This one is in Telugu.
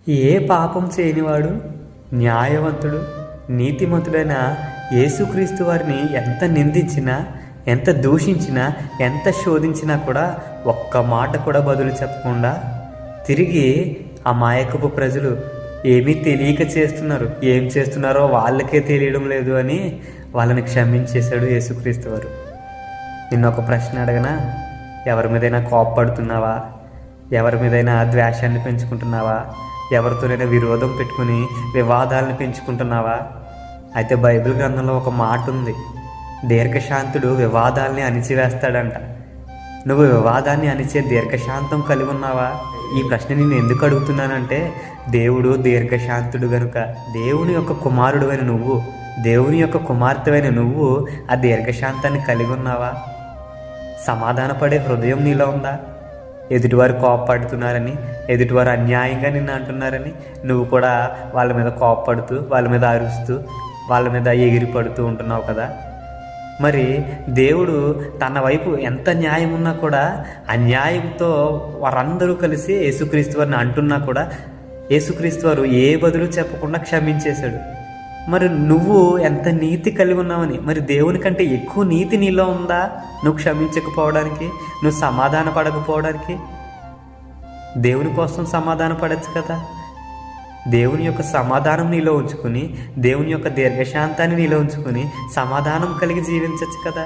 ఏ పాపం చేయనివాడు న్యాయవంతుడు నీతిమంతుడైన యేసుక్రీస్తు వారిని ఎంత నిందించినా, ఎంత దూషించినా, ఎంత శోధించినా కూడా ఒక్క మాట కూడా బదులు చెప్పకుండా తిరిగి అమాయకపు ప్రజలు ఏమీ తెలియక చేస్తున్నారు, ఏం చేస్తున్నారో వాళ్ళకే తెలియడం లేదు అని వాళ్ళని క్షమించేశాడు యేసుక్రీస్తు వారు. నిన్నొక ప్రశ్న అడగనా? ఎవరి మీదైనా కోపపడుతున్నావా? ఎవరి మీదైనా ద్వేషాన్ని పెంచుకుంటున్నావా? ఎవరితోనైనా విరోధం పెట్టుకుని వివాదాలను పెంచుకుంటున్నావా? అయితే బైబిల్ గ్రంథంలో ఒక మాట ఉంది, దీర్ఘశాంతుడు వివాదాల్ని అణిచివేస్తాడంట. నువ్వు వివాదాన్ని అణిచే దీర్ఘశాంతం కలిగి ఉన్నావా? ఈ ప్రశ్న నేను ఎందుకు అడుగుతున్నానంటే, దేవుడు దీర్ఘశాంతుడు గనుక. దేవుని యొక్క కుమారుడు అయిన నువ్వు, దేవుని యొక్క కుమార్తెవైన నువ్వు ఆ దీర్ఘశాంతాన్ని కలిగి ఉన్నావా? సమాధానపడే హృదయం నీలో ఉందా? ఎదుటివారు కోపపడుతున్నారని, ఎదుటివారు అన్యాయంగా నిన్ను అంటున్నారని నువ్వు కూడా వాళ్ళ మీద కోపపడుతూ, వాళ్ళ మీద అరుస్తూ, వాళ్ళ మీద ఎగిరిపడుతూ ఉంటున్నావు కదా. మరి దేవుడు తన వైపు ఎంత న్యాయం ఉన్నా కూడా అన్యాయంతో వారందరూ కలిసి యేసుక్రీస్తు వారిని అంటున్నా కూడా యేసుక్రీస్తు వారు ఏ బదులు చెప్పకుండా క్షమించేశాడు. మరి నువ్వు ఎంత నీతి కలిగి ఉన్నావని, మరి దేవుని కంటే ఎక్కువ నీతి నీలో ఉందా నువ్వు క్షమించకపోవడానికి, నువ్వు సమాధాన పడకపోవడానికి? దేవుని కోసం సమాధాన పడచ్చు కదా. దేవుని యొక్క సమాధానం నీలో ఉంచుకుని, దేవుని యొక్క దీర్ఘశాంతాన్ని నీలో ఉంచుకుని సమాధానం కలిగి జీవించవచ్చు కదా.